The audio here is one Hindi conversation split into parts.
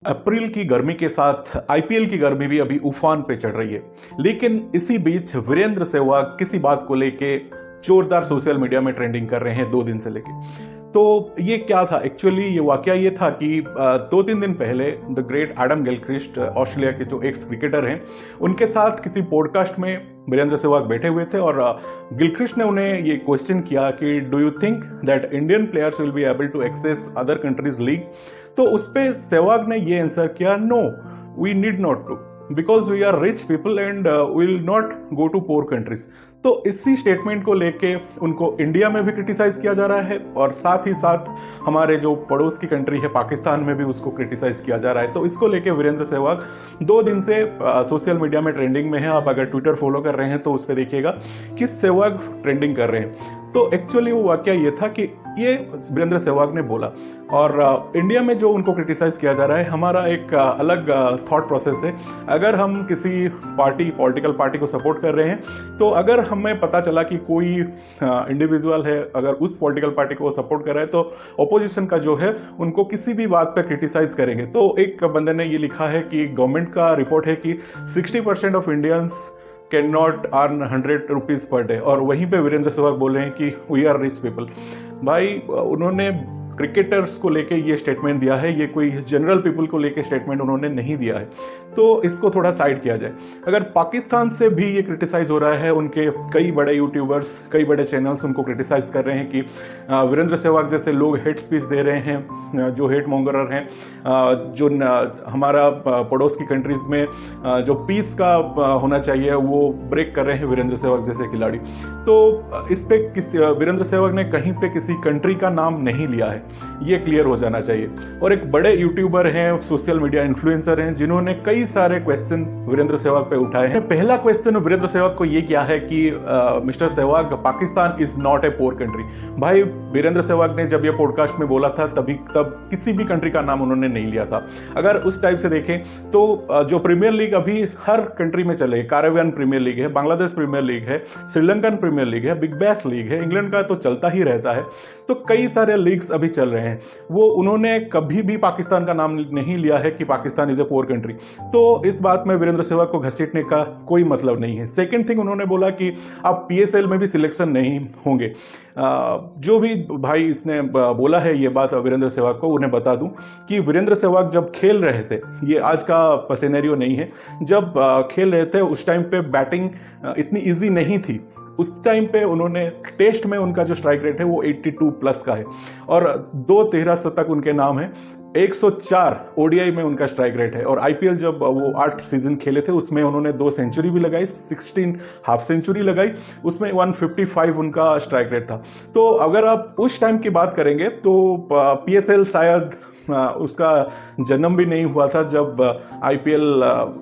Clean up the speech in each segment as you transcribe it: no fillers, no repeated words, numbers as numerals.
अप्रैल की गर्मी के साथ आईपीएल की गर्मी भी अभी उफान पे चढ़ रही है। लेकिन इसी बीच वीरेंद्र सहवाग किसी बात को लेके जोरदार सोशल मीडिया में ट्रेंडिंग कर रहे हैं 2 दिन से लेके। तो ये क्या था एक्चुअली, ये वाकया ये था कि 2-3 दिन पहले the great Adam Gilchrist, Australia के जो एक्स क्रिकेटर हैं, उनके साथ किसी पॉडकास्ट में वीरेंद्र सहवाग बैठे हुए थे और गिलक्रिस्ट ने उन्हें ये क्वेश्चन किया कि do you think that Indian players will be able to access other countries league. तो उस पर सहवाग ने ये आंसर किया, no we need not to, because we are rich people and will not go to poor countries. तो इसी स्टेटमेंट को लेके उनको इंडिया में भी क्रिटिसाइज किया जा रहा है और साथ ही साथ हमारे जो पड़ोस की कंट्री है पाकिस्तान में भी उसको क्रिटिसाइज किया जा रहा है। तो इसको लेके वीरेंद्र सहवाग 2 दिन से सोशल मीडिया में ट्रेंडिंग में है। आप अगर ट्विटर फॉलो कर रहे हैं तो उस पर देखिएगा कि सहवाग ट्रेंडिंग कर रहे हैं। तो एक्चुअली वो वाकया ये था कि ये वीरेंद्र सहवाग ने बोला और इंडिया में जो उनको क्रिटिसाइज किया जा रहा है, हमारा एक अलग थॉट प्रोसेस है। अगर हम किसी पॉलिटिकल पार्टी को सपोर्ट कर रहे हैं तो अगर हमें पता चला कि कोई इंडिविजुअल है अगर उस पॉलिटिकल पार्टी को सपोर्ट कर रहा है तो ऑपोजिशन का जो है उनको किसी भी बात पर क्रिटिसाइज करेंगे। तो एक बंदे ने ये लिखा है कि गवर्नमेंट का रिपोर्ट है कि 60% of Indians can not earn 100 rupees per day, और वहीं पे वीरेंद्र सहवाग बोल रहे हैं कि वी आर रिच पीपल। भाई उन्होंने क्रिकेटर्स को लेके ये स्टेटमेंट दिया है, ये कोई जनरल पीपल को लेके स्टेटमेंट उन्होंने नहीं दिया है। तो इसको थोड़ा साइड किया जाए। अगर पाकिस्तान से भी ये क्रिटिसाइज हो रहा है, उनके कई बड़े यूट्यूबर्स, कई बड़े चैनल्स उनको क्रिटिसाइज कर रहे हैं कि वीरेंद्र सहवाग जैसे लोग हेट स्पीच दे रहे हैं, जो हेट मॉन्गरर हैं, जो हमारा पड़ोस की कंट्रीज में जो पीस का होना चाहिए वो ब्रेक कर रहे हैं वीरेंद्र सहवाग जैसे खिलाड़ी। तो इस पे वीरेंद्र सहवाग ने कहीं पे किसी कंट्री का नाम नहीं लिया है, ये क्लियर हो जाना चाहिए। और एक बड़े यूट्यूबर हैं, सोशल मीडिया इन्फ्लुएंसर हैं, जिन्होंने कई सारे क्वेश्चन वीरेंद्र सहवाग पे उठाए हैं। पहला क्वेश्चन वीरेंद्र सहवाग को ये किया है कि mister Sehwag, Pakistan is not a poor country. भाई वीरेंद्र सहवाग ने जब ये पॉडकास्ट में बोला था तब किसी भी कंट्री का नाम उन्होंने नहीं लिया था। अगर उस टाइप से देखें तो जो प्रीमियर लीग अभी हर कंट्री में चले, कैरेबियन प्रीमियर लीग है, बांग्लादेश प्रीमियर लीग है, श्रीलंकन प्रीमियर लीग है, बिग बैश लीग है, इंग्लैंड का तो चलता ही रहता है। तो कई सारे लीग्स अभी चल रहे हैं, वो उन्होंने कभी भी पाकिस्तान का नाम नहीं लिया है कि Pakistan is a poor country. तो इस बात में वीरेंद्र सहवाग को घसीटने का कोई मतलब नहीं है। सेकंड थिंग, उन्होंने बोला कि आप पीएसएल में भी सिलेक्शन नहीं होंगे। जो भी भाई इसने बोला है ये बात वीरेंद्र सहवाग को, उन्हें बता दूं कि वीरेंद्र सहवाग जब खेल रहे थे, ये आज का सिनेरियो नहीं है, जब खेल रहे थे उस टाइम पे बैटिंग इतनी इजी नहीं थी। उस टाइम पे उन्होंने टेस्ट में उनका जो स्ट्राइक रेट है वो 82 प्लस का है और 2 13 शतक उनके नाम है। 104 ओडीआई में उनका स्ट्राइक रेट है और आईपीएल जब वो 8 सीजन खेले थे उसमें उन्होंने 2 सेंचुरी भी लगाई, 16 हाफ सेंचुरी लगाई, उसमें 155 उनका स्ट्राइक रेट था। तो अगर आप उस टाइम की बात करेंगे तो पीएसएल शायद उसका जन्म भी नहीं हुआ था जब आईपीएल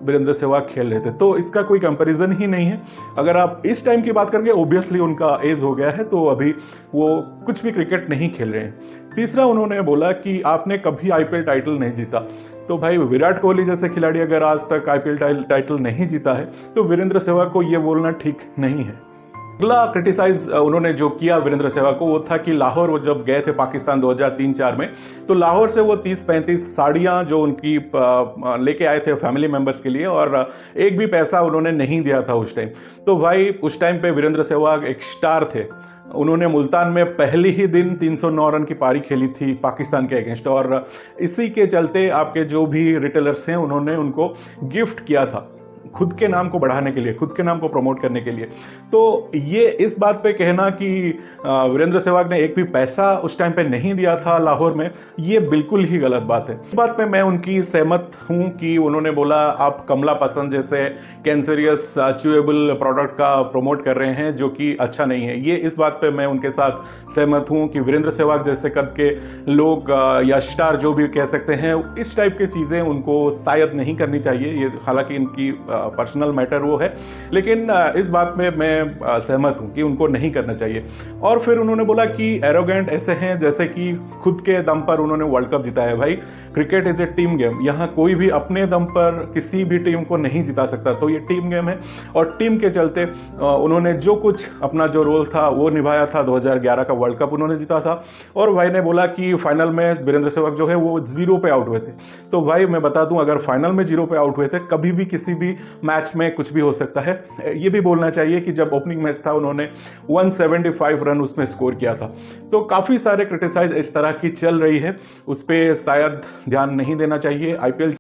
वीरेंद्र सहवाग खेल रहे थे। तो इसका कोई कंपैरिजन ही नहीं है। अगर आप इस टाइम की बात करेंगे, ओब्वियसली उनका एज हो गया है तो अभी वो कुछ भी क्रिकेट नहीं खेल रहे हैं। तीसरा, उन्होंने बोला कि आपने कभी आईपीएल टाइटल नहीं जीता। तो भाई विराट कोहली जैसे खिलाड़ी अगर आज तक आईपीएल टाइटल नहीं जीता है तो वीरेंद्र सहवाग को ये बोलना ठीक नहीं है। अगला क्रिटिसाइज उन्होंने जो किया वीरेंद्र सहवाग को वो था कि लाहौर वो जब गए थे पाकिस्तान 2003-04 में, तो लाहौर से वो 30-35 साड़ियाँ जो उनकी लेके आए थे फैमिली मेंबर्स के लिए और एक भी पैसा उन्होंने नहीं दिया था उस टाइम। तो भाई उस टाइम पे वीरेंद्र सहवाग एक स्टार थे। उन्होंने मुल्तान में पहली ही दिन 309 रन की पारी खेली थी पाकिस्तान के अगेंस्ट और इसी के चलते आपके जो भी रिटेलर्स हैं उन्होंने उनको गिफ्ट किया था खुद के नाम को बढ़ाने के लिए, खुद के नाम को प्रमोट करने के लिए। तो ये इस बात पे कहना कि वीरेंद्र सहवाग ने एक भी पैसा उस टाइम पे नहीं दिया था लाहौर में, ये बिल्कुल ही गलत बात है। इस बात पे मैं उनकी सहमत हूँ कि उन्होंने बोला आप कमला पसंद जैसे कैंसरियस च्यूएबल प्रोडक्ट का प्रमोट कर रहे हैं जो कि अच्छा नहीं है। ये इस बात पे मैं उनके साथ सहमत हूँ कि वीरेंद्र सहवाग जैसे कद के लोग या स्टार जो भी कह सकते हैं, इस टाइप की चीज़ें उनको शायद नहीं करनी चाहिए। ये हालांकि इनकी पर्सनल मैटर वो है, लेकिन इस बात में मैं सहमत हूँ कि उनको नहीं करना चाहिए। और फिर उन्होंने बोला कि एरोगेंट ऐसे हैं जैसे कि खुद के दम पर उन्होंने वर्ल्ड कप जिताया है। भाई, cricket is a team game, यहाँ कोई भी अपने दम पर किसी भी टीम को नहीं जिता सकता, तो ये टीम गेम है और टीम के चलते उन्होंने जो कुछ अपना जो रोल था वो निभाया था। 2011 का वर्ल्ड कप उन्होंने जीता था। और भाई ने बोला कि फाइनल में वीरेंद्र सहवाग जो है वो 0 पे आउट हुए थे। तो भाई मैं बता दूं, अगर फाइनल में 0 पे आउट हुए थे, कभी भी किसी भी मैच में कुछ भी हो सकता है। ये भी बोलना चाहिए कि जब ओपनिंग मैच था उन्होंने 175 रन उसमें स्कोर किया था। तो काफ़ी सारे क्रिटिसाइज इस तरह की चल रही है, उस पर शायद ध्यान नहीं देना चाहिए। आईपीएल